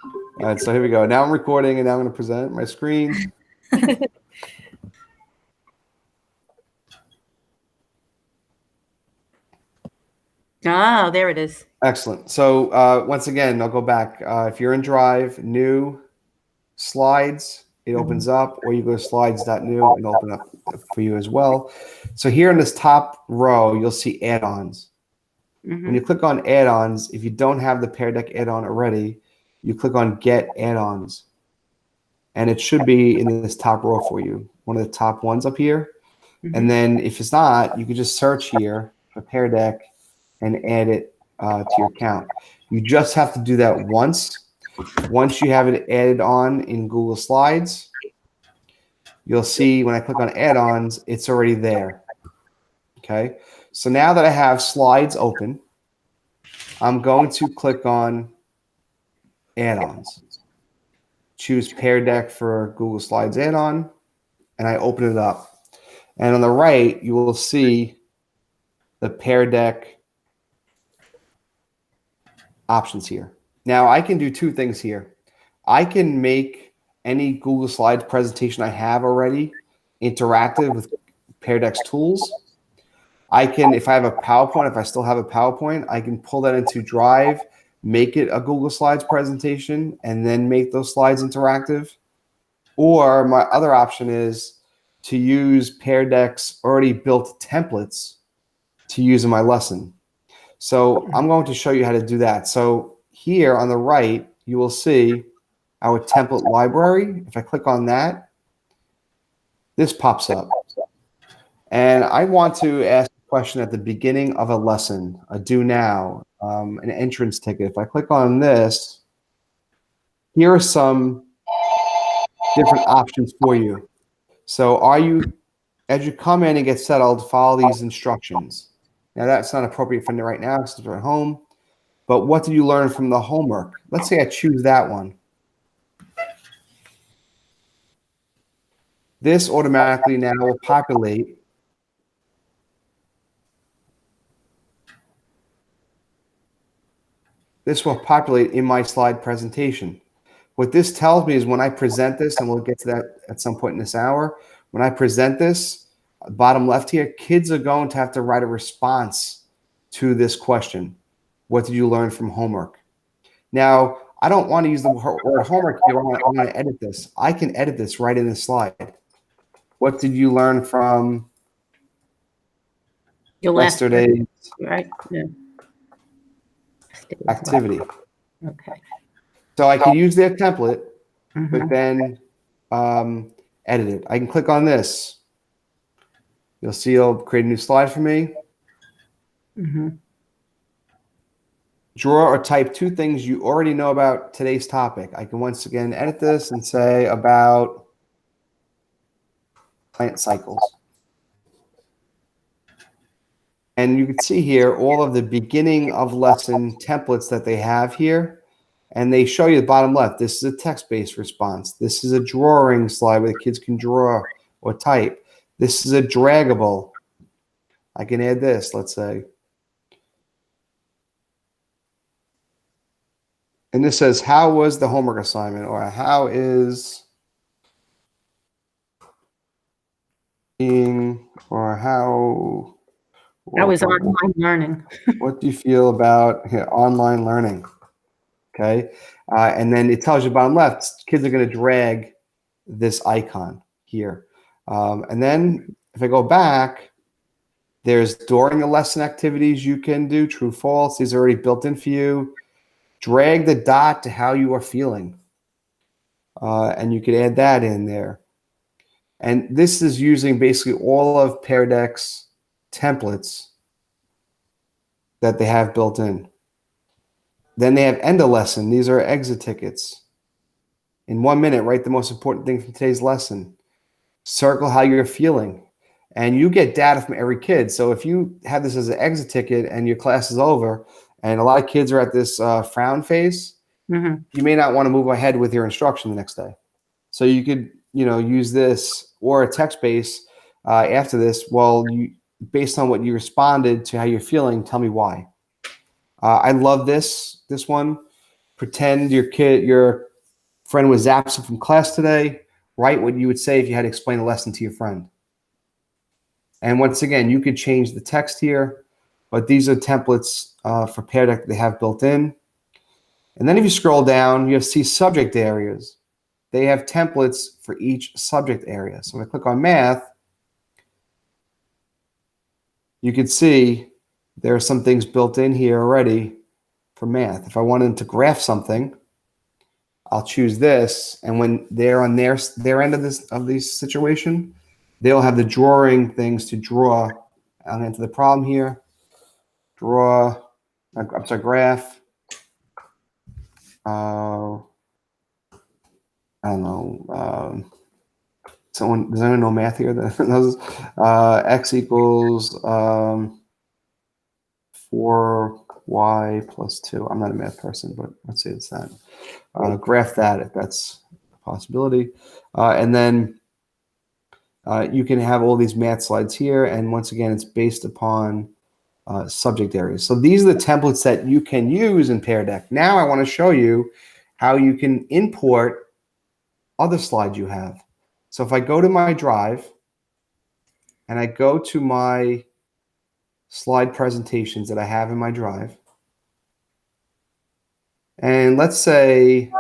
All right, so here we go. Now I'm recording, and now I'm going to present my screen. Ah, there it is. Excellent. So once again, I'll go back. If you're in Drive, new slides, it opens up, or you go to slides.new and open up for you as well. So here in this top row, you'll see add-ons. When you click on add-ons, if you don't have the Pear Deck add-on already, you click on Get Add-ons. And it should be in this top row for you, one of the top ones up here. And then if it's not, you can just search here for Pear Deck and add it to your account. You just have to do that once. Once you have it added on in Google Slides, you'll see when I click on add-ons, it's already there. Okay, so now that I have Slides open, I'm going to click on add-ons. Choose Pear Deck for Google Slides add-on, and I open it up. And on the right, you will see the Pear Deck options here. Now, I can do two things here. I can make any Google Slides presentation I have already interactive with Pear Deck's tools. I can, if I have a PowerPoint, if I still have a PowerPoint, I can pull that into Drive, make it a Google Slides presentation, and then make those slides interactive. Or my other option is to use Pear Deck's already built templates to use in my lesson. So I'm going to show you how to do that. So here on the right, you will see our template library. If I click on that, this pops up. And I want to ask a question at the beginning of a lesson, a do now, an entrance ticket. If I click on this, here are some different options for you. So as you come in and get settled, follow these instructions. Now that's not appropriate for me right now because we're at home, but what did you learn from the homework? Let's say I choose that one. This automatically now will populate in my slide presentation. What this tells me is when I present this, and we'll get to that at some point in this hour, when I present this, bottom left here, kids are going to have to write a response to this question. What did you learn from homework? Now, I don't want to use the word homework here. I want to edit this. I can edit this right in the slide. What did you learn from yesterday's activity? Okay. So I can use their template, but then edit it. I can click on this. You'll see it'll create a new slide for me. Draw or type two things you already know about today's topic. I can once again edit this and say about plant cycles. And you can see here all of the beginning of lesson templates that they have here. And they show you the bottom left. This is a text-based response. This is a drawing slide where the kids can draw or type. This is a draggable. I can add this, let's say. And this says, how was the homework assignment? Or how is or how is online learning? What do you feel about online learning? Okay. And then it tells you bottom left, kids are going to drag this icon here. And then if I go back, there's during the lesson activities you can do, true, false. These are already built in for you. Drag the dot to how you are feeling. And you could add that in there. And this is using basically all of Pear Deck's templates that they have built in. Then they have end of lesson. These are exit tickets. In 1 minute, write the most important thing from today's lesson. Circle how you're feeling. And you get data from every kid. So if you have this as an exit ticket and your class is over, and a lot of kids are at this frown phase, you may not want to move ahead with your instruction the next day. So you could, use this or a text base after this. Well, based on what you responded to how you're feeling, tell me why. I love this one. pretend your friend was absent from class today. Write what you would say if you had to explain a lesson to your friend. And once again, you could change the text here, but these are templates for Pear Deck that they have built in. And then if you scroll down, you see subject areas. They have templates for each subject area. So if I click on math, you can see there are some things built in here already for math. If I wanted to graph something, I'll choose this, and when they're on their end of this situation, they'll have the drawing things to draw. I'll enter the problem here. Draw. I'm sorry, graph. I don't know. Does anyone know math here? X equals 4y plus 2. I'm not a math person, but let's say it's that. Graph that if that's a possibility. And then you can have all these math slides here. And once again, it's based upon subject areas. So these are the templates that you can use in Pear Deck. Now I want to show you how you can import other slides you have. So if I go to my drive and I go to my slide presentations that I have in my drive, and let's say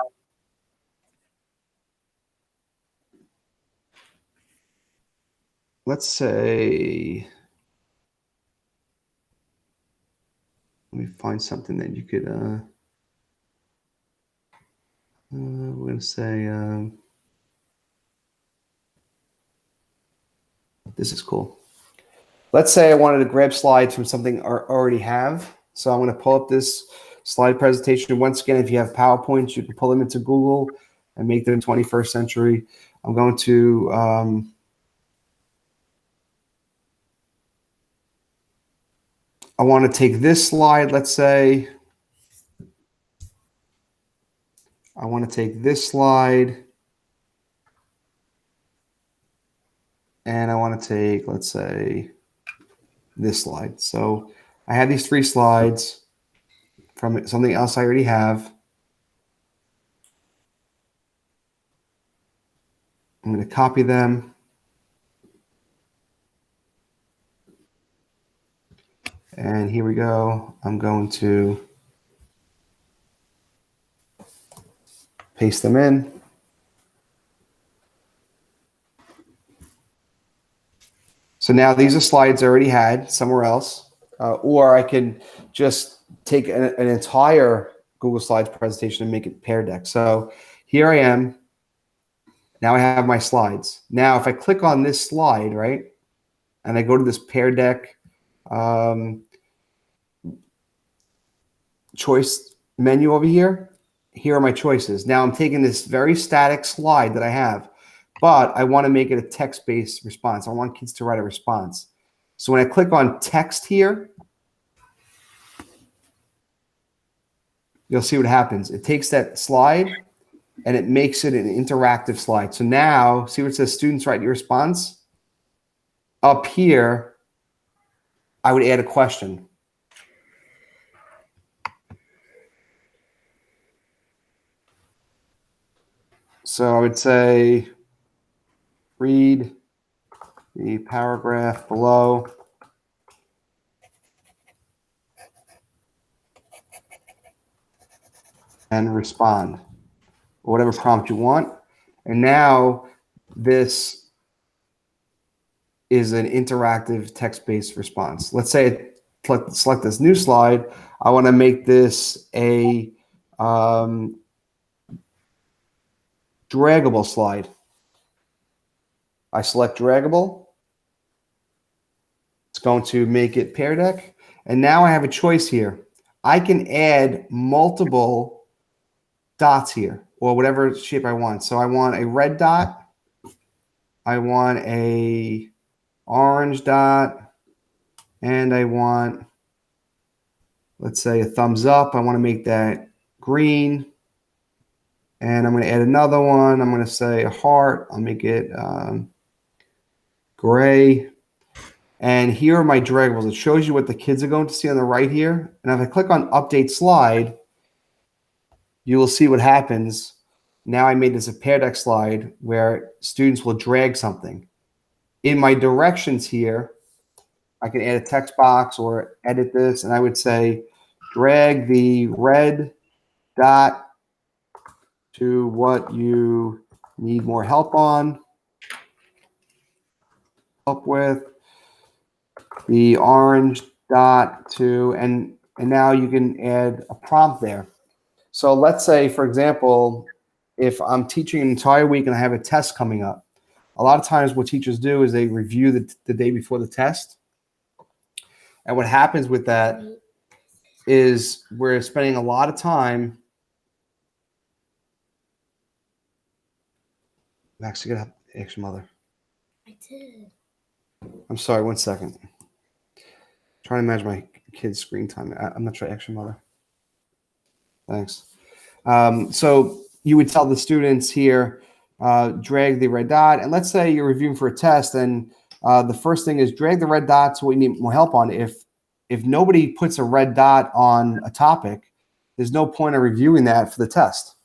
let me find something that you could we're going to say this is cool. Let's say I wanted to grab slides from something I already have. So I'm going to pull up this slide presentation. Once again, if you have PowerPoints, you can pull them into Google and make them 21st century. I'm going to I want to take this slide, let's say. I want to take this slide. And I want to take, let's say, this slide. So I have these 3 slides from something else I already have. I'm going to copy them. And here we go. I'm going to paste them in. So now these are slides I already had somewhere else. Or I can just take an entire Google Slides presentation and make it Pear Deck. So here I am. Now I have my slides. Now if I click on this slide, right, and I go to this Pear Deck choice menu over here, here are my choices. Now I'm taking this very static slide that I have, but I want to make it a text-based response. I want kids to write a response. So when I click on text here, you'll see what happens. It takes that slide and it makes it an interactive slide. So now, see where it says students write your response? Up here, I would add a question. So I would say, read the paragraph below. And respond, or whatever prompt you want. And now this is an interactive text-based response. Let's say I select this new slide. I want to make this a draggable slide. I select draggable. It's going to make it Pear Deck. And now I have a choice here. I can add multiple dots here, or whatever shape I want. So I want a red dot. I want a orange dot. And I want, let's say, a thumbs up. I want to make that green. And I'm going to add another one. I'm going to say a heart. I'll make it gray. And here are my draggables. It shows you what the kids are going to see on the right here. And if I click on Update Slide, you will see what happens. Now I made this a Pear Deck slide where students will drag something. In my directions here, I can add a text box or edit this, and I would say, drag the red dot to what you need more help with, the orange dot to, and now you can add a prompt there. So let's say, for example, if I'm teaching an entire week and I have a test coming up, a lot of times what teachers do is they review the day before the test. And what happens with that is we're spending a lot of time. I'm actually going to have to ask your mother. I did. I'm sorry, 1 second. Trying to manage my kid's screen time. I'm not sure I asked your mother. Thanks. So you would tell the students here, drag the red dot. And let's say you're reviewing for a test, and the first thing is drag the red dot to what you need more help on. If nobody puts a red dot on a topic, there's no point in reviewing that for the test.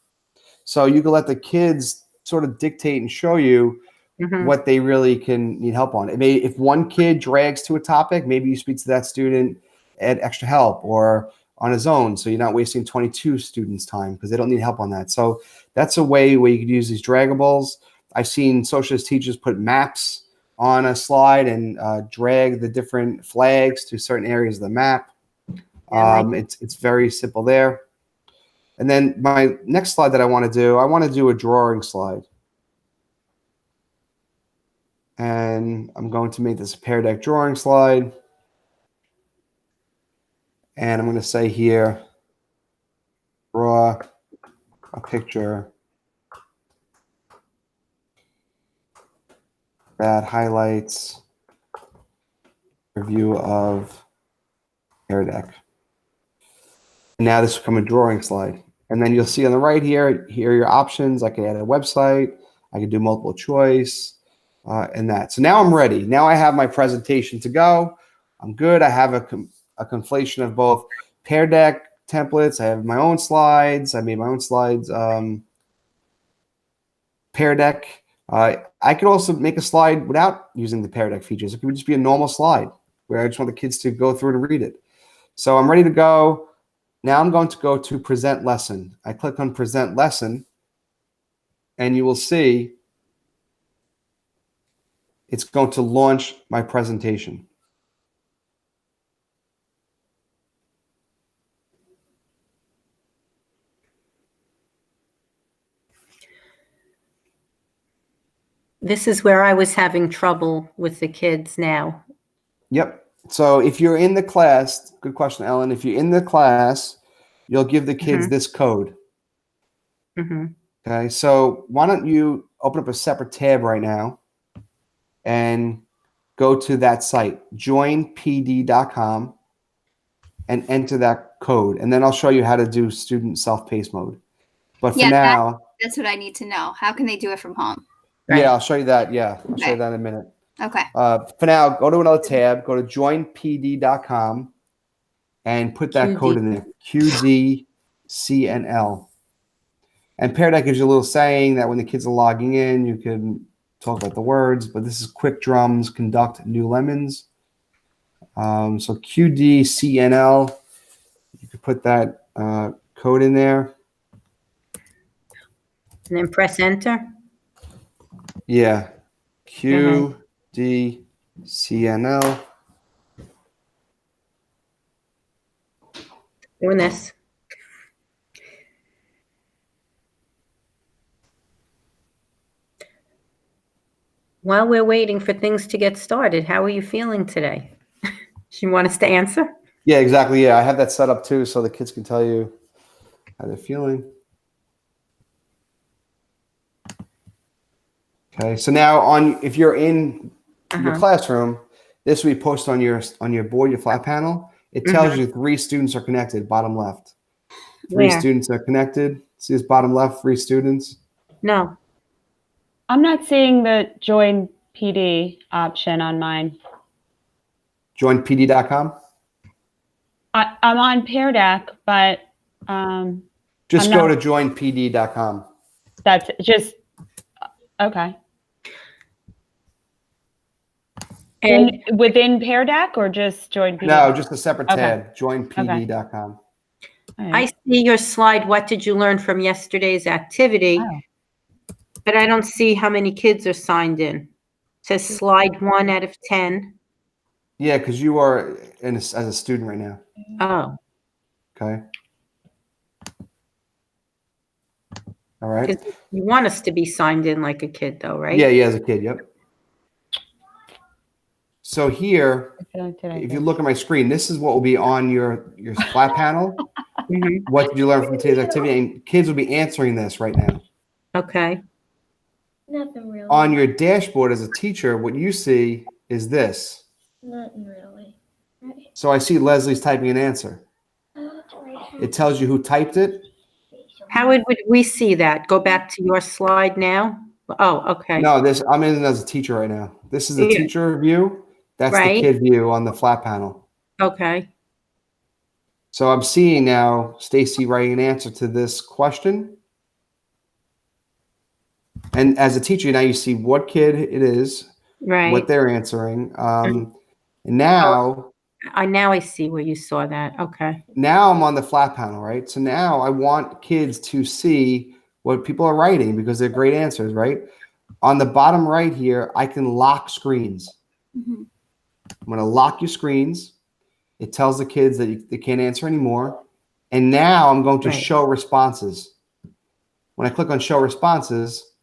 So you can let the kids sort of dictate and show you what they really can need help on. If one kid drags to a topic, maybe you speak to that student, add extra help, or on his own, so you're not wasting 22 students' time because they don't need help on that. So that's a way where you could use these draggables. I've seen socialist teachers put maps on a slide and drag the different flags to certain areas of the map. It's very simple there. And then my next slide that I want to do a drawing slide. And I'm going to make this a Pear Deck drawing slide. And I'm going to say here, draw a picture that highlights review of Pear Deck. And now this will become a drawing slide. And then you'll see on the right here are your options. I can add a website. I can do multiple choice and that. So now I'm ready. Now I have my presentation to go. I'm good. I have a conflation of both Pear Deck templates. I have my own slides. I made my own slides. Pear Deck. I could also make a slide without using the Pear Deck features. It could just be a normal slide where I just want the kids to go through and read it. So I'm ready to go. Now I'm going to go to Present Lesson. I click on Present Lesson, and you will see it's going to launch my presentation. This is where I was having trouble with the kids now. Yep. So if you're in the class, good question, Ellen. If you're in the class, you'll give the kids this code. Okay. So why don't you open up a separate tab right now and go to that site, joinpd.com, and enter that code. And then I'll show you how to do student self-paced mode. But for now, that's what I need to know. How can they do it from home? Right. Yeah, I'll show you that. Yeah, I'll show you that in a minute. Okay. For now, go to another tab, go to joinpd.com and put that code in there, QDCNL. And Pear Deck gives you a little saying that when the kids are logging in, you can talk about the words, but this is Quick Drums Conduct New Lemons. So QDCNL, you could put that code in there. And then press enter. Yeah, QDCNL. Doing this. While we're waiting for things to get started, how are you feeling today? Do you want us to answer? Yeah, exactly. Yeah, I have that set up too, so the kids can tell you how they're feeling. Okay, so now if you're in your classroom, this will be posted on your board, your flat panel. It tells you 3 students are connected, bottom left. 3 students are connected. See this bottom left, 3 students? No. I'm not seeing the join PD option on mine. Joinpd.com? I'm on Pear Deck, but Just I'm go not- to joinpd.com. That's just, okay. And Within Pear Deck or just join PD? No, just a separate Okay. tab, joinpd.com. All I right. see your slide, what did you learn from yesterday's activity? Oh. But I don't see how many kids are signed in. It says slide 1 out of 10. Yeah, because you are as a student right now. Oh, Okay. All right. because you want us to be signed in like a kid though, right? Yeah, as a kid. Yep. So here, I feel like today if you is- look at my screen, this is what will be on your flat panel. Mhm. What did you learn from today's activity? And kids will be answering this right now. Okay. Nothing really. On your dashboard as a teacher, what you see is this. Nothing really. Right. So I see Leslie's typing an answer. It tells you who typed it. How would we see that? Go back to your slide now? Oh, okay. No, I'm in as a teacher right now. This is the Yeah. teacher view. That's Right. the kid view on the flat panel. Okay. So I'm seeing now Stacy writing an answer to this question. And as a teacher, now you see what kid it is, Right. what they're answering. And now I see where you saw that. Okay. now I'm on the flat panel, right? So now I want kids to see what people are writing because they're great answers, right? On the bottom right here, I can lock screens. Mhm. I'm going to lock your screens. It tells the kids that they can't answer anymore. And now I'm going to Right. show responses. When I click on show responses,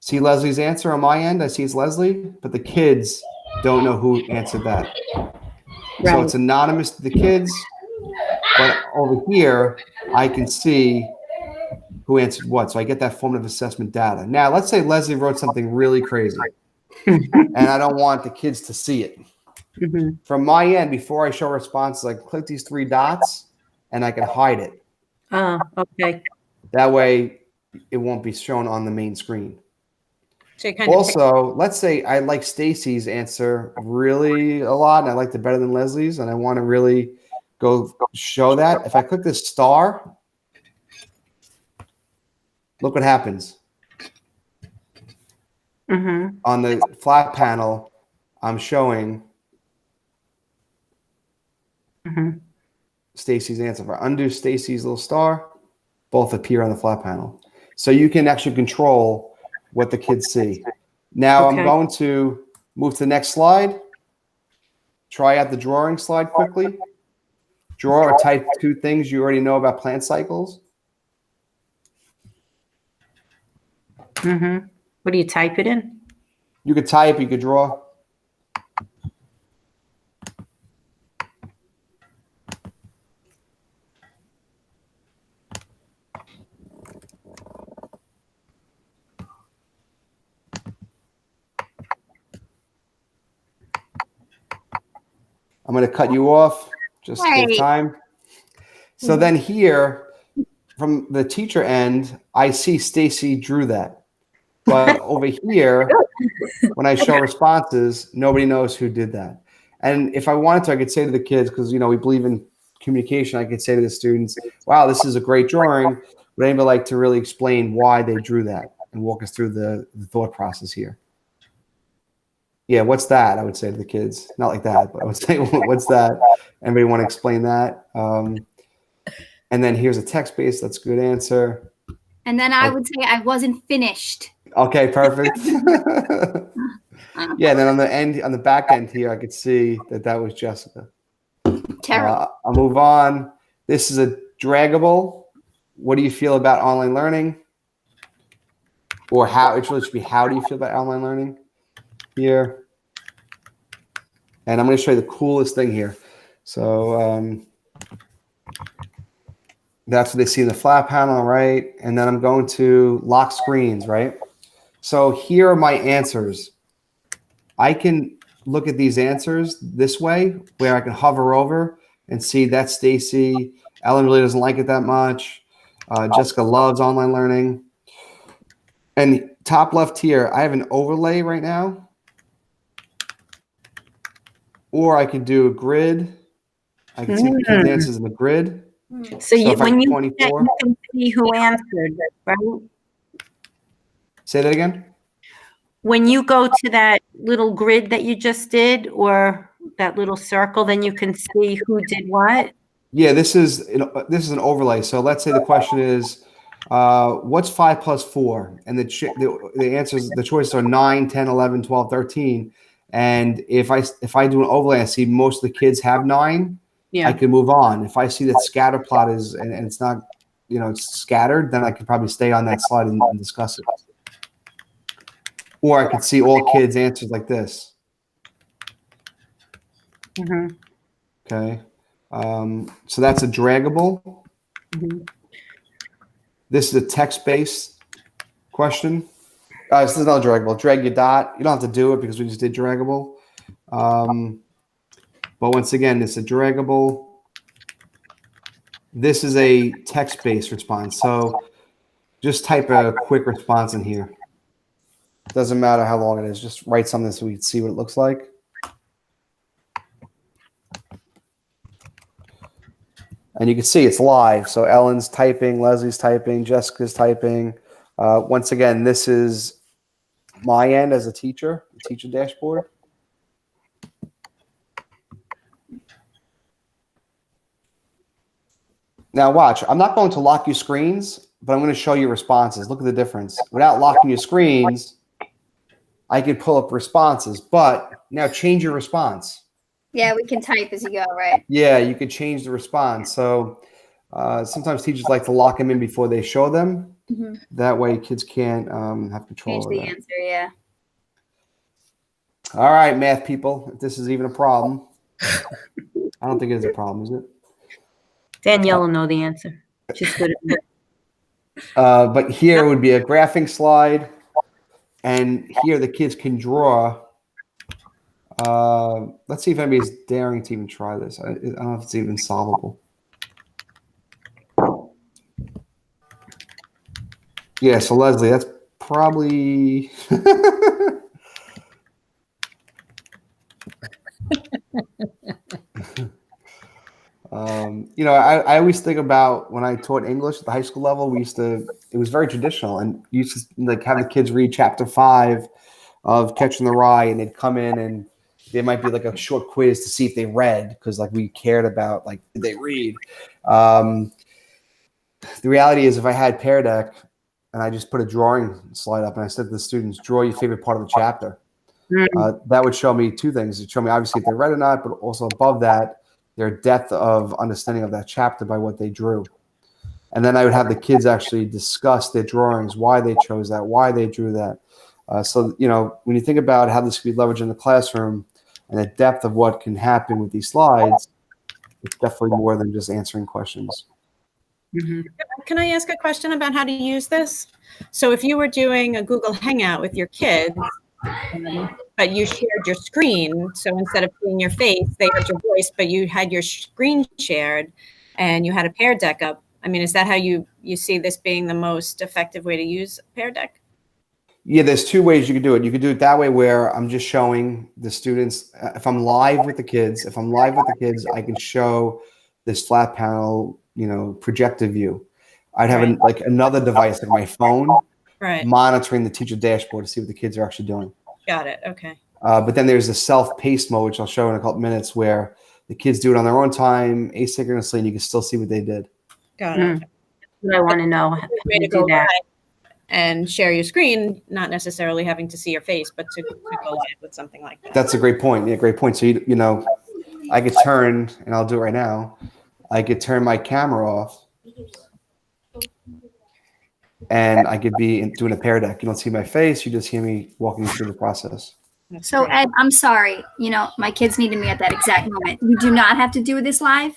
see Leslie's answer on my end. I see it's Leslie, but the kids don't know who answered that. So Right. it's anonymous to the kids, but over here, I can see who answered what. So I get that formative assessment data. Now, let's say Leslie wrote something really crazy, and I don't want the kids to see it. Mhm. From my end, before I show responses, I click these 3 dots, and I can hide it. Oh, okay. That way, it won't be shown on the main screen. So you kind of Also, let's say I like Stacy's answer really a lot, and I liked it better than Leslie's, and I want to really go show that. If I click this star, look what happens. Mhm. On the flat panel, I'm showing Mhm. Stacy's answer. If I undo Stacy's little star, both appear on the flat panel. So you can actually control what the kids see. Now I'm Okay. going to move to the next slide. Try out the drawing slide quickly. Draw or type 2 things you already know about plant cycles. Mhm. What do you type it in? You could type, you could draw. I'm going to cut you off just to save Right. time. So then here, from the teacher end, I see Stacy drew that. But over here, when I show responses, nobody knows who did that. And if I wanted to, I could say to the kids, because we believe in communication, I could say to the students, wow, this is a great drawing. Would anybody like to really explain why they drew that and walk us through the thought process here? Yeah, what's that? I would say to the kids. Not like that, but I would say, what's that? Anybody want to explain that? And then here's a text-based. That's a good answer. And then I would say I wasn't finished. Okay, perfect. Yeah, and then on the back end here, I could see that was Jessica. Terrible. I'll move on. This is a draggable. What do you feel about online learning? Or how it really should be, how do you feel about online learning here? And I'm going to show you the coolest thing here. So that's what they see in the flat panel, right? And then I'm going to lock screens, right? So here are my answers. I can look at these answers this way, where I can hover over and see that's Stacy. Ellen really doesn't like it that much. Jessica loves online learning. And top left here, I have an overlay right now. Or I can do a grid. I can see the kids' answers in the grid. So So you, if I when you do that, 24, you can see who answered, right? say that again. When you go to that little grid that you just did, or that little circle, then you can see who did what? Yeah, this is an overlay. So let's say the question is, what's 5 plus 4? And the answers, the choices are 9, 10, 11, 12, 13. And if I do an overlay, I see most of the kids have 9, I Yeah. can move on. If I see that scatter plot is and it's not, it's scattered, then I could probably stay on that slide and discuss it. Or I could see all kids' answers like this. Mhm, Okay. So that's a draggable. mhm. This is a text-based question. This is not draggable. Drag your dot. You don't have to do it because we just did draggable. But once again, this is a draggable. This is a text-based response. So just type a quick response in here. Doesn't matter how long it is. Just write something so we can see what it looks like. And you can see it's live. So Ellen's typing, Leslie's typing, Jessica's typing. Once again, this is my end as a teacher, the teacher dashboard. Now watch, I'm not going to lock your screens, but I'm going to show you responses. Look at the difference. Without locking your screens, I can pull up responses, but now change your response. Yeah, we can type as you go, right? Yeah, you could change the response. So sometimes teachers like to lock them in before they show them. Mm-hmm. That way kids can't have control Change over the that. answer, yeah. All right, math people, if this is even a problem. I don't think it is a problem, is it? Danielle will know the answer. She's good at it. But here would be a graphing slide, and here the kids can draw. Let's see if anybody's daring to even try this. I don't know if it's even solvable. Yeah, so Leslie, that's probably. I always think about when I taught English at the high school level. It was very traditional, and you used to like have the kids read chapter 5 of Catching the Rye, and they'd come in and there might be like a short quiz to see if they read because like we cared about like did they read. The reality is, if I had Pear Deck and I just put a drawing slide up and I said to the students, draw your favorite part of the chapter, that would show me two things. It'd show me obviously if they read or not, but also above that, their depth of understanding of that chapter by what they drew. And then I would have the kids actually discuss their drawings, why they chose that, why they drew that. So when you think about how this could be leveraged in the classroom and the depth of what can happen with these slides, it's definitely more than just answering questions. Mhm. Can I ask a question about how to use this? So if you were doing a Google Hangout with your kids, but you shared your screen, so instead of seeing your face, they heard your voice, but you had your screen shared and you had a Pear Deck up. I mean, is that how you see this being the most effective way to use Pear Deck? Yeah, there's two ways you could do it. You could do it that way where I'm just showing the students. If I'm live with the kids, I can show this flat panel, projected view. I'd have Right. another device like my phone Right. monitoring the teacher dashboard to see what the kids are actually doing. Got it. Okay. But then there's the self-paced mode, which I'll show in a couple minutes, where the kids do it on their own time, asynchronously, and you can still see what they did. Got it. That's what I want to know. How Way to to go do that. live and share your screen, not necessarily having to see your face, but to go live with something like that. That's a great point. Yeah, great point. So I could turn, and I'll do it right now. I could turn my camera off, and I could be doing a Pear Deck. You don't see my face; you just hear me walking through the process. That's So great. Ed, I'm sorry. My kids needed me at that exact moment. You do not have to do this live?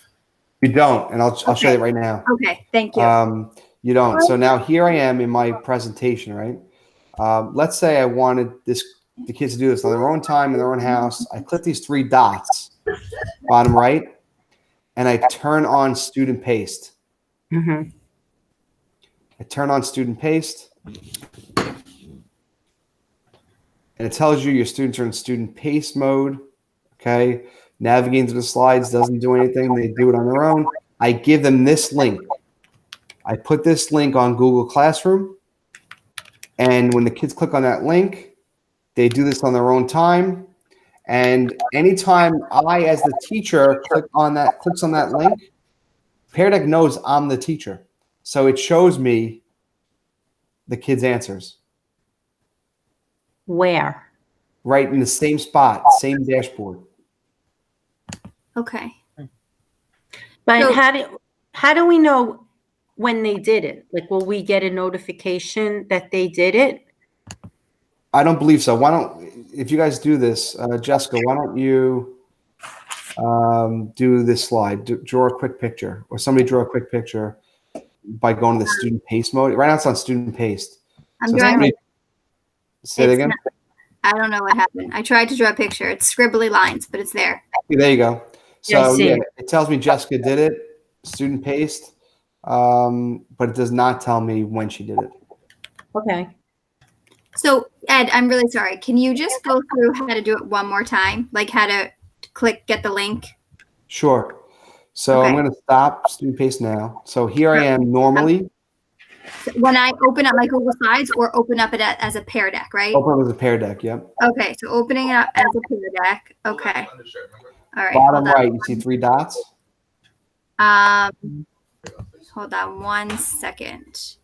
You don't, and I'll show you right now. Okay, thank you. You don't. So now here I am in my presentation, right? Let's say I wanted the kids to do this on their own time in their own house. I click these 3 dots, bottom right, and I turn on student paste. Mhm. I turn on student paste, and it tells you your students are in student paste mode. Okay, navigating to the slides doesn't do anything. They do it on their own. I give them this link. I put this link on Google Classroom, and when the kids click on that link, they do this on their own time. And anytime I, as the teacher, clicks on that link, Pear Deck knows I'm the teacher. So it shows me the kids' answers Where? right in the same spot, same dashboard. Okay. But So- how do we know when they did it? Like, will we get a notification that they did it? I don't believe so. Why don't, if you guys do this, Jessica, why don't you do this slide, draw a quick picture, or somebody draw a quick picture by going to the student paste mode. Right now it's on student paste. I'm So drawing. somebody, say it It's again. not- I don't know what happened. I tried to draw a picture. It's scribbly lines, but it's there. Yeah, there you go. Yeah, I So see yeah, it. it tells me Jessica did it, student paste, but it does not tell me when she did it. Okay. So Ed, I'm really sorry. Can you just go through how to do it one more time? Like how to get the link? Sure. So I'm Okay. going to stop student paste now. So here I am normally. When I open up my Google Slides or open up it as a Pear Deck, right? Open up as a Pear Deck. Yep. Okay, so opening it up as a Pear Deck. Okay. All right. Bottom hold on. right, you see 3 dots. Hold on one second.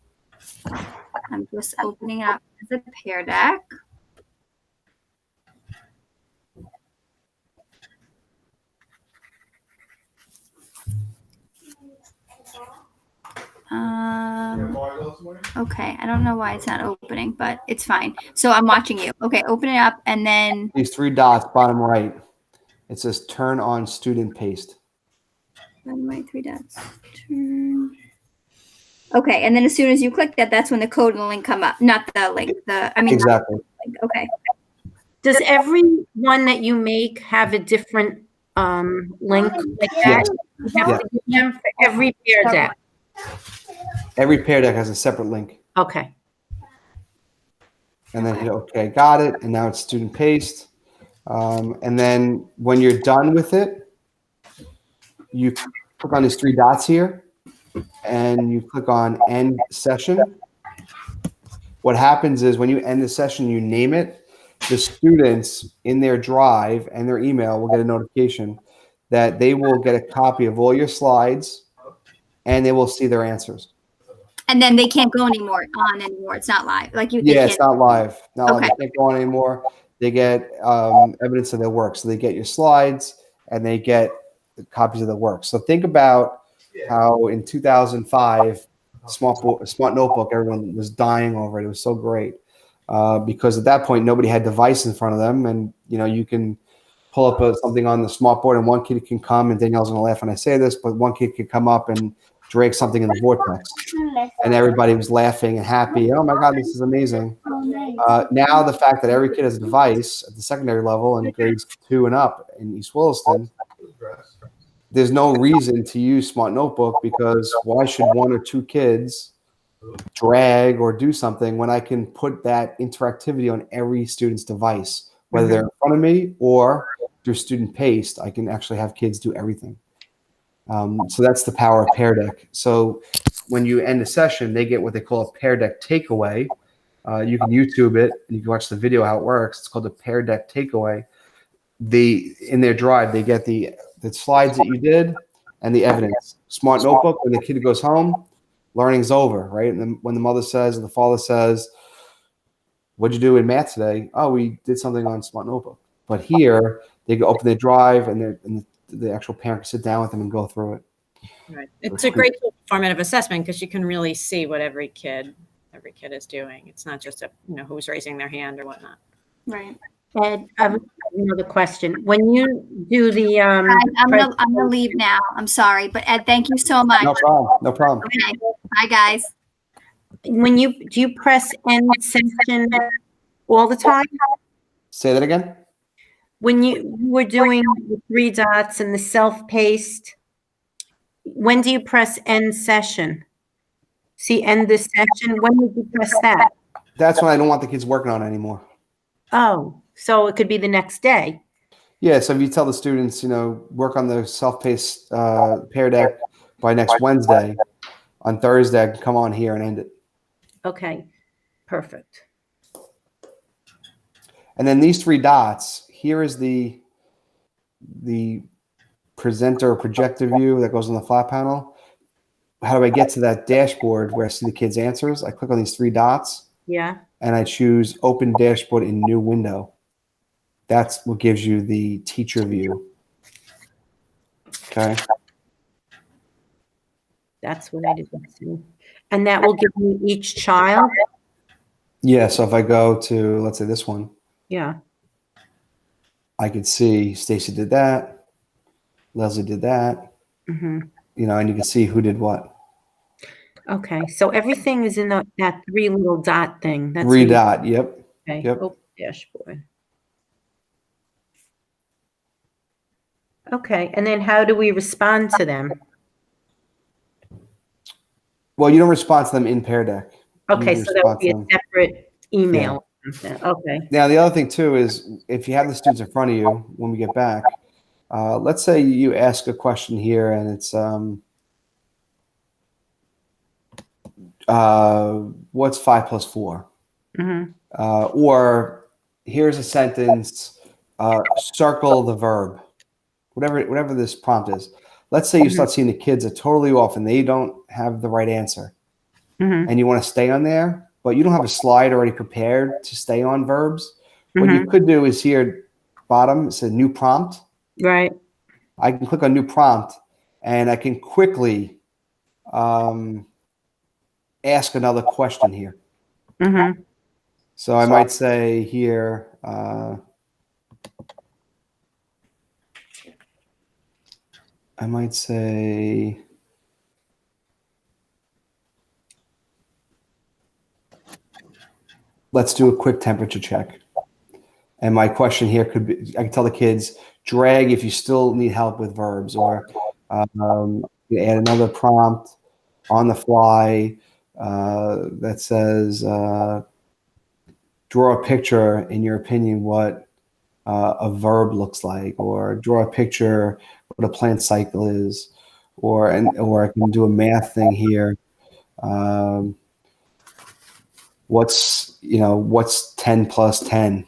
I'm just opening it up as a Pear Deck. Okay, I don't know why it's not opening, but it's fine. So I'm watching you. Okay, open it up and then These 3 dots, bottom right. It says turn on student paste. right, 3 dots. Turn. Okay, and then as soon as you click that, that's when the code and the link come up. Not the link. Exactly. Okay. Does every one that you make have a different link like that? You have Yeah. to give them for every Pear Deck. Every Pear Deck has a separate link. Okay. And then hit OK, got it. And now it's student paste. And then when you're done with it, you click on these 3 dots here and you click on end session. What happens is when you end the session, you name it, the students in their drive and their email will get a notification that they will get a copy of all your slides and they will see their answers. And then they can't go anymore. It's not live. Like you. They Yeah, it's can't. not live. Not live. Okay. They can't go on anymore. They get evidence of their work. So they get your slides and they get copies of the work. So think about how in 2005, Smart Notebook, everyone was dying over it. It was so great because at that point, nobody had device in front of them. And, you can pull up something on the smart board and one kid can come, and Danielle's going to laugh when I say this, but one kid could come up and drag something in the vortex. And everybody was laughing and happy. Oh my God, this is amazing. Now the fact that every kid has a device at the secondary level and grades 2 and up in East Williston, there's no reason to use Smart Notebook because why should 1 or 2 kids drag or do something when I can put that interactivity on every student's device, whether they're in front of me or through student paste, I can actually have kids do everything. So that's the power of Pear Deck. So when you end the session, they get what they call a Pear Deck takeaway. You can YouTube it. You can watch the video how it works. It's called the Pear Deck takeaway. In their drive, they get the slides that you did and the evidence. Smart Notebook, when the kid goes home, learning's over, right? And then when the mother says, or the father says, what'd you do in math today? Oh, we did something on Smart Notebook. But here, they go open their drive and the actual parent can sit down with them and go through it. Right. It's a great tool for formative assessment because you can really see what every kid is doing. It's not just who's raising their hand or whatnot. Right. Ed, I have another question. When you do the I'm gonna leave now. I'm sorry, but Ed, thank you so much. No problem. No problem. Okay. Bye, guys. do you press end session all the time? Say that again. When you were doing the 3 dots and the self-paced, when do you press end session? See, end this session. When would you press that? That's when I don't want the kids working on it anymore. Oh, so it could be the next day. Yeah, so if you tell the students, work on the self-paced Pear Deck, by next Wednesday. On Thursday, I can come on here and end it. Okay, perfect. And then these 3 dots, here is the presenter or projector view that goes on the flat panel. How do I get to that dashboard where I see the kids' answers? I click on these 3 dots Yeah. and I choose Open Dashboard in New Window. That's what gives you the teacher view. Okay. That's what I didn't see. And that will give me each child? Yeah, so if I go to, let's say this one, Yeah. I could see Stacy did that, Leslie did that, Mm-hmm. you know, and you can see who did what. Okay, so everything is in that 3 little dot thing. That's 3 what you- dot, yep. Okay, Yep. open dashboard. Okay, and then how do we respond to them? Well, you don't respond to them in Pear Deck. Okay, You so that would respond be to a them. separate email. Okay. Now, the other thing too is if you have the students in front of you when we get back, let's say you ask a question here and it's, what's 5 plus 4? Mm-hmm. Or here's a sentence, circle the verb, whatever this prompt is. Let's say you start seeing the kids are totally off and they don't have the right answer. Mm-hmm. And you want to stay on there, but you don't have a slide already prepared to stay on verbs. What you Mm-hmm. could do is here bottom, it says new prompt. Right. I can click on new prompt and I can quickly ask another question here. Mm-hmm. So I might say here, I might say, let's do a quick temperature check. And my question here could be, I can tell the kids, drag if you still need help with verbs, or add another prompt on the fly that says, draw a picture, in your opinion, what a verb looks like, or draw a picture what a plant cycle is, or I can do a math thing here. What's 10 plus 10?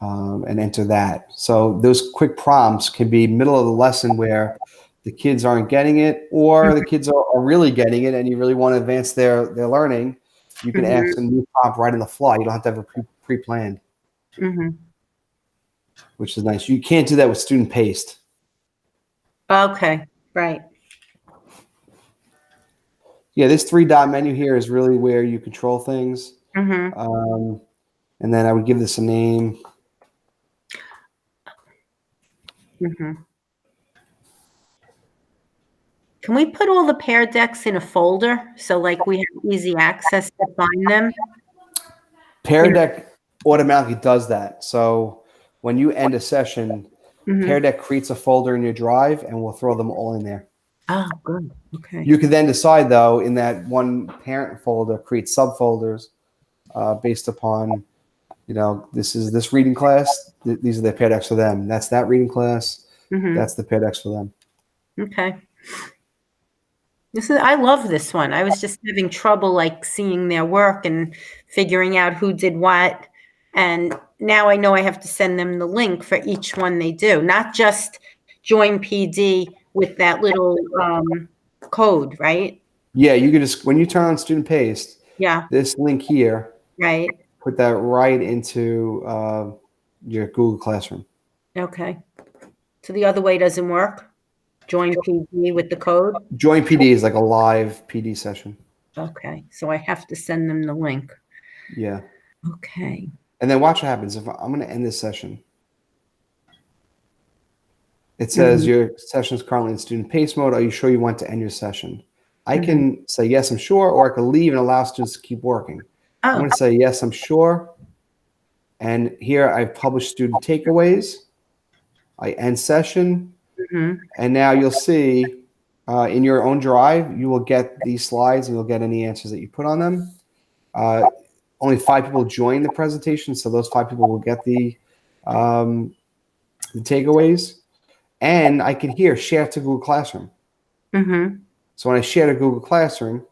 And enter that. So those quick prompts can be middle of the lesson where the kids aren't getting it, or the kids are really getting it, and you really want to advance their learning. You can ask a new prompt right on the fly. You don't have to have it pre-planned, Mm-hmm. which is nice. You can't do that with student paste. Okay, right. Yeah, this 3-dot menu here is really where you control things. Mm-hmm. And then I would give this a name. Mm-hmm. Can we put all the Pear decks in a folder so like we have easy access to find them? Pear Deck automatically does that. So when you end a session, Pear Deck creates a folder in your drive and we'll throw them all in there. Oh, good. Okay. You can then decide, though, in that one parent folder, create subfolders based upon, this is this reading class. These are the Pear Decks for them. That's that reading class. That's the Pear Decks for them. Okay. I love this one. I was just having trouble like seeing their work and figuring out who did what. And now I know I have to send them the link for each one they do, not just join PD with that little code, right? Yeah, you can just, when you turn on student paste, Yeah, this link here, right. put that right into your Google Classroom. Okay. So the other way doesn't work? Join PD with the code? Join PD is like a live PD session. Okay, so I have to send them the link. Yeah. Okay. And then watch what happens. If I'm going to end this session, it says your session is currently in student pace mode. Are you sure you want to end your session? I can say, yes, I'm sure, or I can leave and allow students to keep working. I'm going to say, yes, I'm sure. And here I've published student takeaways. I end session. And now you'll see in your own drive, you will get these slides and you'll get any answers that you put on them. Only 5 people join the presentation, so those 5 people will get the takeaways. And I can here share to Google Classroom. So when I share to Google Classroom,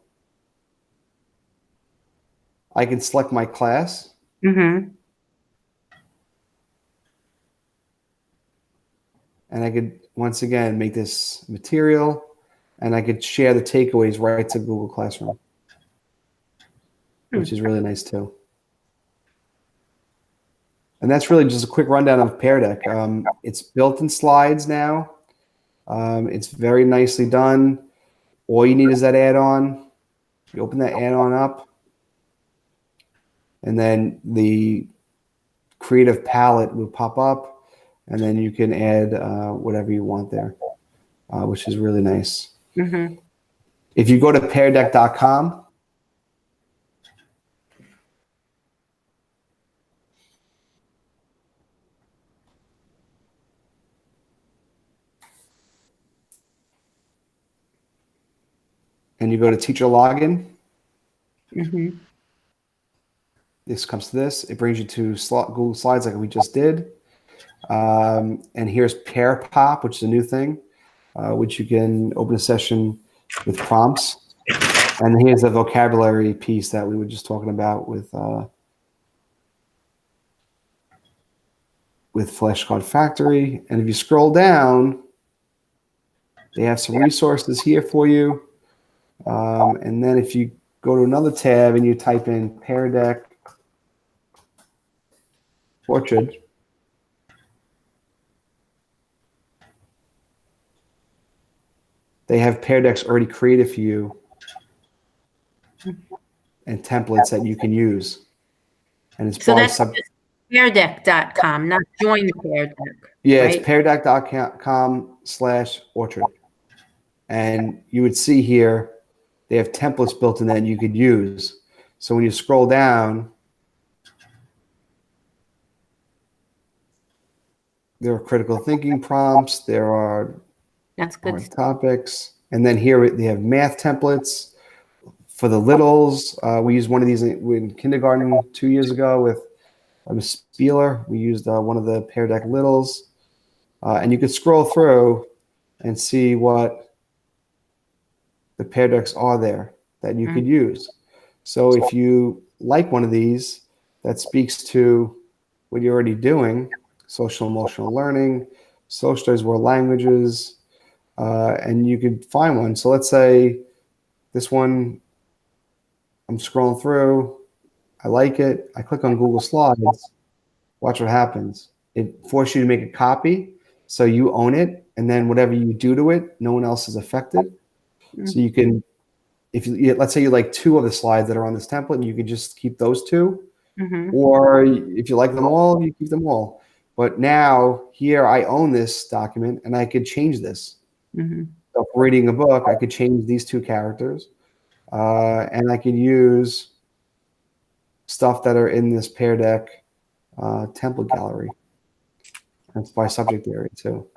I can select my class. Mm-hmm. And I could, once again, make this material, and I could share the takeaways right to Google Classroom, which is really nice too. And that's really just a quick rundown of Pear Deck. It's built in slides now. It's very nicely done. All you need is that add-on. You open that add-on up, and then the creative palette will pop up, and then you can add whatever you want there, which is really nice. Mm-hmm. If you go to peardeck.com, and you go to teacher login, Mm-hmm. this comes to this. It brings you to Google Slides like we just did. And here's Pear Pop, which is a new thing, which you can open a session with prompts. And here's the vocabulary piece that we were just talking about with Flashcard Factory. And if you scroll down, they have some resources here for you. And then if you go to another tab and you type in Pear Deck Portrait, they have Pear Decks already created for you and templates that you can use. And it's So by that's just peardeck.com, not join the Pear Deck. yeah, right? it's peardeck.com/orchard. And you would see here, they have templates built in that you could use. So when you scroll down, there are critical thinking prompts, there are That's hard good. topics, and then here they have math templates for the littles. We used one of these in kindergarten 2 years ago with Miss Spieler. We used one of the Pear Deck littles, and you could scroll through and see what the Pear Decks are there that you could use. So if you like one of these that speaks to what you're already doing, social emotional learning, social studies, world languages, and you could find one. So let's say this one, I'm scrolling through, I like it, I click on Google Slides, watch what happens. It forces you to make a copy, so you own it, and then whatever you do to it, no one else is affected. So you can, if you let's say you like 2 of the slides that are on this template, and you could just keep those 2, or if you like them all, you keep them all. But now here I own this document, and I could change this. So if we're reading a book, I could change these 2 characters, and I could use stuff that are in this Pear Deck template gallery. That's by subject area too.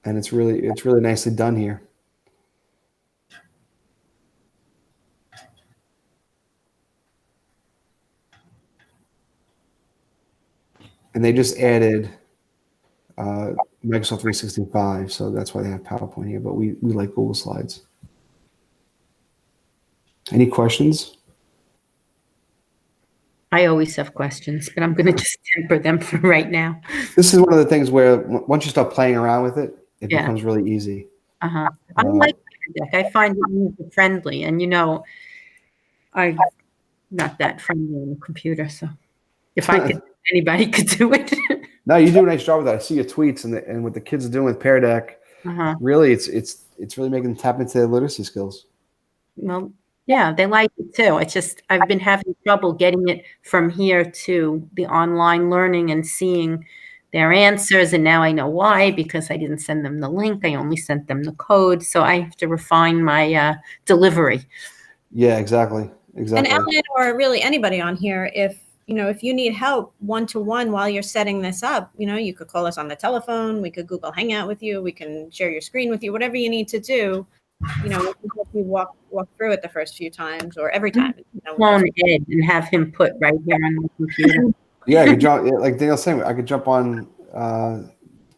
And it's really nicely done here. And they just added Microsoft 365, so that's why they have PowerPoint here, but we like Google Slides. Any questions? I always have questions, but I'm going to just temper them for right now. This is one of the things where once you start playing around with it, it Yeah. becomes really easy. I like Pear Deck. I find it user friendly, and I'm not that friendly on the computer, so if I could, anybody could do it. No, you do a nice job with that. I see your tweets and what the kids are doing with Pear Deck. Really, it's really making them tap into their literacy skills. Well, yeah, they like it too. It's just I've been having trouble getting it from here to the online learning and seeing their answers, and now I know why, because I didn't send them the link. I only sent them the code, so I have to refine my delivery. Yeah, exactly. And Ellen, or really anybody on here, if you need help one-to-one while you're setting this up, you could call us on the telephone. We could Google Hangout with you. We can share your screen with you. Whatever you need to do, we can help you walk through it the first few times or every time. Phone Ed and have him put right here on the computer. Yeah, I could jump, like Daniel's saying, I could jump on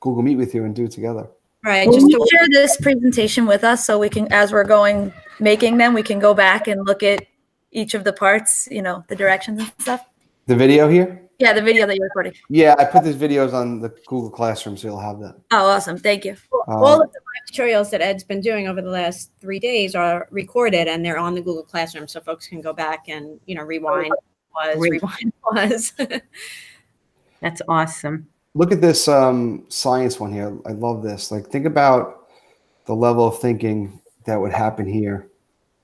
Google Meet with you and do it together. Right. Will Just you to, share this presentation with us so we can, as we're going, making them, we can go back and look at each of the parts, you know, the directions and stuff? The video here? Yeah, the video that you're recording. Yeah, I put these videos on the Google Classroom, so you'll have that. Oh, awesome. Thank you. all of the live tutorials that Ed's been doing over the last 3 days are recorded and they're on the Google Classroom, so folks can go back and rewind Great. was. That's awesome. Look at this science one here. I love this. Like, think about the level of thinking that would happen here.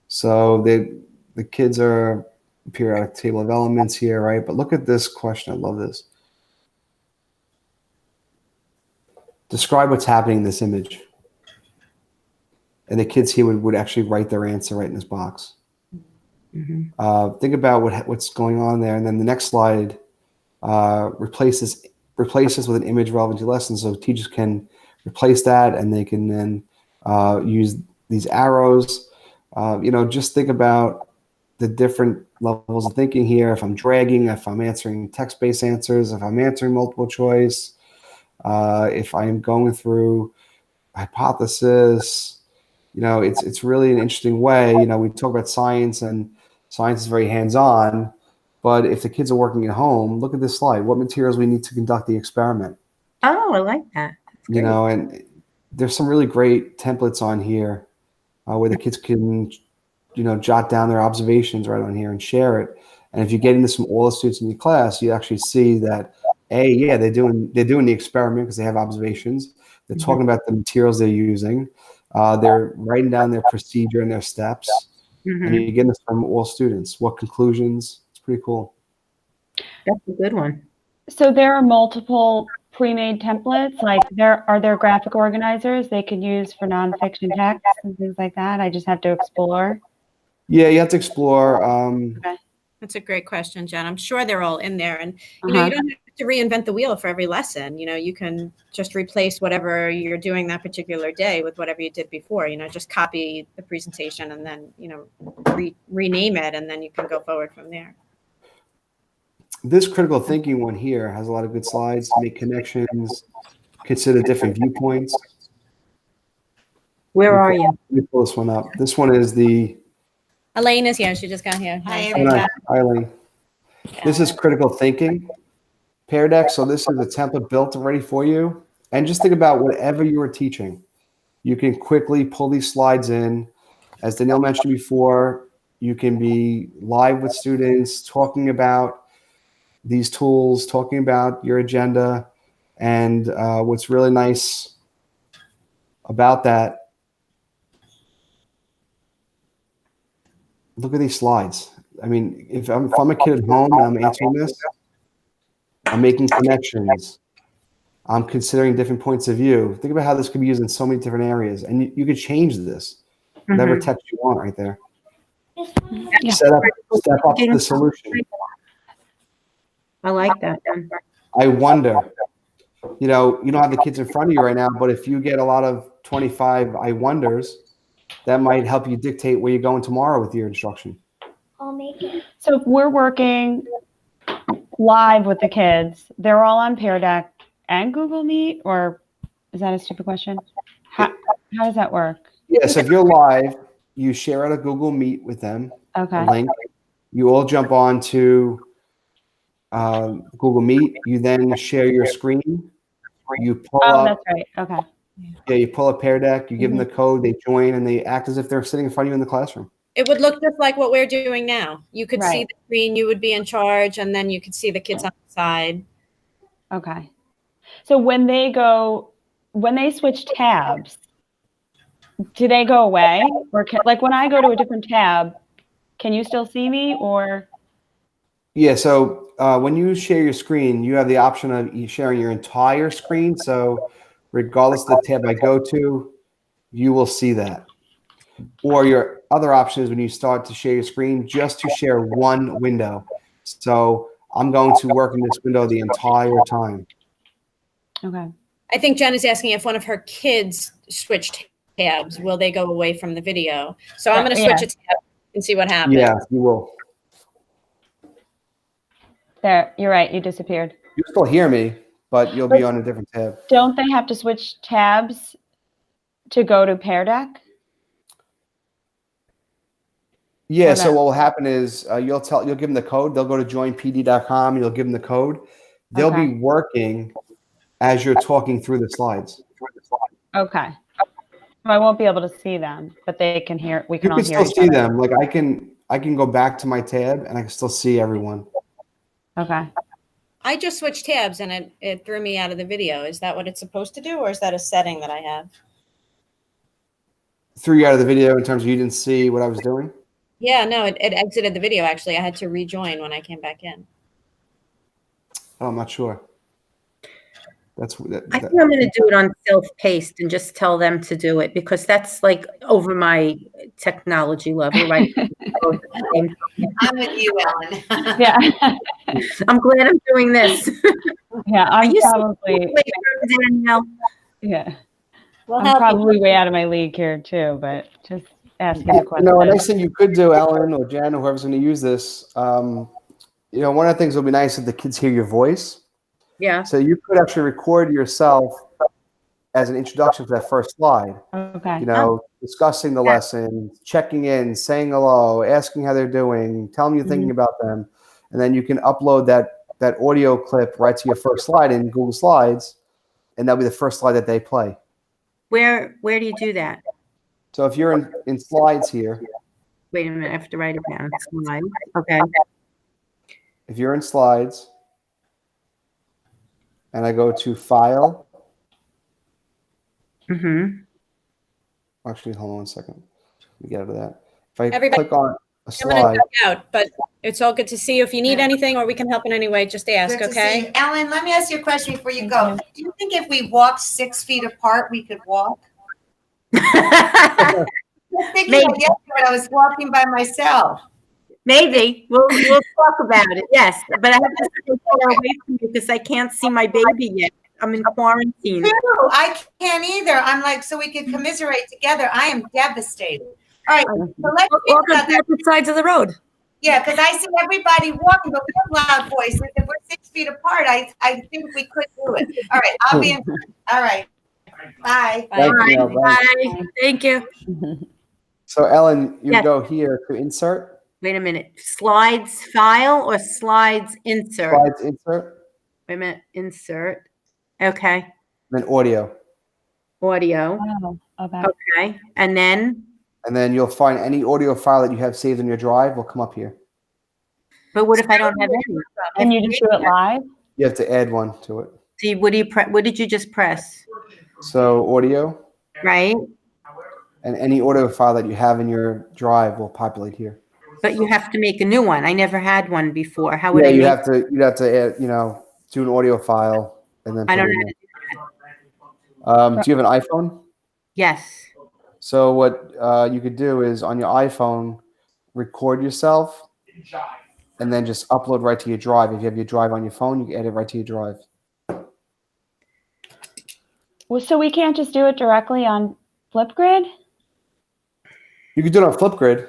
So the kids are periodic table of elements here, right? But look at this question. I love this. Describe what's happening in this image. And the kids here would actually write their answer right in this box. Mm-hmm. Think about what's going on there. And then the next slide replaces with an image relevant to your lesson, so teachers can replace that and they can then use these arrows. Just think about the different levels of thinking here. If I'm dragging, if I'm answering text-based answers, if I'm answering multiple choice, if I am going through hypothesis, it's really an interesting way. We talk about science, and science is very hands-on. But if the kids are working at home, look at this slide. What materials we need to conduct the experiment? Oh, I like that. That's great. And there's some really great templates on here where the kids can, jot down their observations right on here and share it. And if you get into from all the students in your class, you actually see that, they're doing the experiment because they have observations. They're talking about the materials they're using. They're writing down their procedure and their steps. And you get this from all students. What conclusions? Pretty cool. That's a good one. So there are multiple pre-made templates. Like are there graphic organizers they could use for nonfiction text and things like that? I just have to explore. Yeah, you have to explore. Okay. That's a great question, Jen. I'm sure they're all in there. And, you don't have to reinvent the wheel for every lesson. You can just replace whatever you're doing that particular day with whatever you did before. Just copy the presentation and then, rename it, and then you can go forward from there. This critical thinking one here has a lot of good slides. Make connections, consider different viewpoints. Where are you? Let me pull this one up. This one is the Elaine is here. She just got here. Hi, Eileen. This is critical thinking. Pear Deck. So this is a template built already for you. And just think about whatever you are teaching. You can quickly pull these slides in. As Danielle mentioned before, you can be live with students talking about these tools, talking about your agenda. And what's really nice about that, look at these slides. I mean, if I'm a kid at home and I'm answering this, I'm making connections. I'm considering different points of view. Think about how this could be used in so many different areas. And you could change this, whatever text you want right there. Yeah. Step up to the solution. I like that. I wonder, you don't have the kids in front of you right now, but if you get a lot of 25 I wonders, that might help you dictate where you're going tomorrow with your instruction. I'll make it. So if we're working live with the kids, they're all on Pear Deck and Google Meet, or is that a stupid question? How does that work? Yeah, so if you're live, you share out a Google Meet with them, Okay. a link. You all jump on to Google Meet. You then share your screen. You pull Oh, up. that's right. Okay. Yeah, you pull up Pear Deck. You give them the code. They join, and they act as if they're sitting in front of you in the classroom. It would look just like what we're doing now. You could see Right. the screen, you would be in charge, and then you could see the kids on the side. Okay. So when they switch tabs, do they go away? Or like when I go to a different tab, can you still see me or? Yeah, so when you share your screen, you have the option of sharing your entire screen. So regardless of the tab I go to, you will see that. Or your other option is when you start to share your screen, just to share one window. So I'm going to work in this window the entire time. Okay. I think Jen is asking if one of her kids switched tabs, will they go away from the video? So I'm going to switch a tab and see what happens. Yeah, you will. There, you're right. You disappeared. You still hear me, but you'll be on a different tab. Don't they have to switch tabs to go to Pear Deck? Yeah, Or so no? what will happen is you'll give them the code. They'll go to joinpd.com. You'll give them the code. They'll Okay. be working as you're talking through the slides. Okay. So I won't be able to see them, but they can hear. We You can all can hear still each see other. them. Like I can go back to my tab and I can still see everyone. Okay. I just switched tabs and it threw me out of the video. Is that what it's supposed to do, or is that a setting that I have? Threw you out of the video in terms of you didn't see what I was doing. Yeah, no, it exited the video. Actually, I had to rejoin when I came back in. Oh, I'm not sure. I think I'm going to do it on self-paced and just tell them to do it because that's like over my technology level, right? I'm with you, Ellen. Yeah. I'm glad I'm doing this. Yeah. I'm you probably. Danielle? Yeah. We'll I'm help you. probably way out of my league here too, but just asking a question. No, a nice thing you could do, Ellen or Jen, or whoever's going to use this. One of the things that would be nice if the kids hear your voice. Yeah. So you could actually record yourself as an introduction to that first slide. Okay. Discussing the lesson, checking in, saying hello, asking how they're doing, telling you thinking about them, and then you can upload that audio clip right to your first slide in Google Slides, and that'll be the first slide that they play. Where do you do that? So if you're in Slides here, Wait a minute, I have to write it down. Slide. Okay. if you're in Slides, and I go to File. Mm-hmm. Actually, hold on one second. Let me get out of that. If I Everybody- click on a I'm going to slide, duck out, but it's all good to see you. If you need anything or we can help in any way, just ask, Good to see okay? you. Ellen, let me ask you a question before you go. Do you think if we walked 6 feet apart, we could walk? I was thinking Maybe. that yesterday when I was walking by myself. Maybe we'll talk about it. Yes, but I have to stay far away from you because I can't see my baby yet. I'm in quarantine. True, I can't either. I'm like, so we could commiserate together. I am devastated. All right, so let's think Walk on about that. opposite sides of the road. Yeah, because I see everybody walking, but we have loud voices. If we're 6 feet apart, I think we could do it. All right, I'll be in. All right, bye. thank you. Bye. Bye. Thank you. So Ellen, you Yes. go here to insert, Wait a minute. Slides file or slides insert? Slides insert, Wait a minute. Insert. Okay. then audio. Audio. Oh, okay. Okay. And then, You'll find any audio file that you have saved in your drive will come up here. but what if I don't have any? Can you just do it live? You have to add one to it. See, what did you just press? So audio Right? and any audio file that you have in your drive will populate here. But you have to make a new one. I never had one before. How would Yeah, I you'd make? have to add, do an audio file and then I put don't it know. in. Do you have an iPhone? Yes. So what you could do is on your iPhone, record yourself and then just upload right to your drive. If you have your drive on your phone, you can add it right to your drive. Well, so we can't just do it directly on Flipgrid? You could do it on Flipgrid.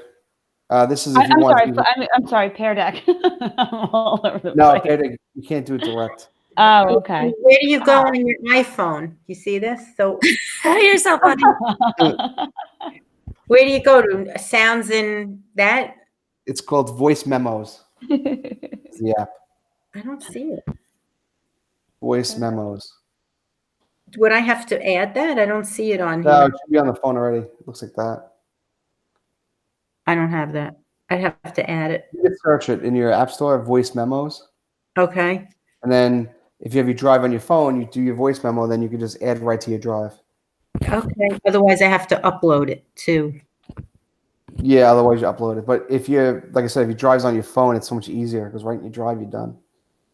This is if you I'm want sorry. to. I'm sorry. Pear Deck. I'm all over the No, place. you can't do it direct. Oh, okay. Where do you go on your iPhone? You see this? So Hey yourself, buddy. where do you go to? Sounds in that? It's called Voice Memos. It's the app. I don't see it. Voice Memos. Would I have to add that? I don't see it on No, here. it should be on the phone already. It looks like that. I don't have that. I'd have to add it. You can search it in your app store, Voice Memos. Okay. And then if you have your drive on your phone, you do your voice memo, then you can just add right to your drive. Okay. Otherwise, I have to upload it too. Yeah, otherwise you upload it. But if you, like I said, if your drive's on your phone, it's so much easier because right in your drive, you're done.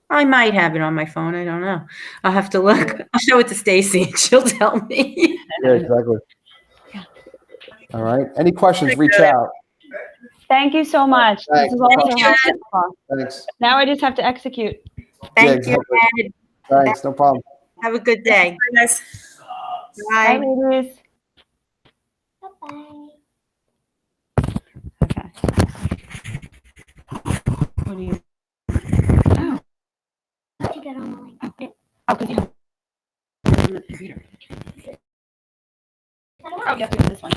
I might have it on my phone. I don't know. I'll have to look. I'll show it to Stacy and she'll tell me. Yeah, exactly. All right. Any questions, reach out. Thank you so much. This Thanks. is also Thank you. helpful. Thanks. Now I just have to execute. Thank exactly. you, Ed. Thanks. No problem. Have a good day. Very nice. Bye, Bye. ladies. Okay. What do you? Oh. Oh, 'cause you probably have to do this one.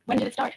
When did it start?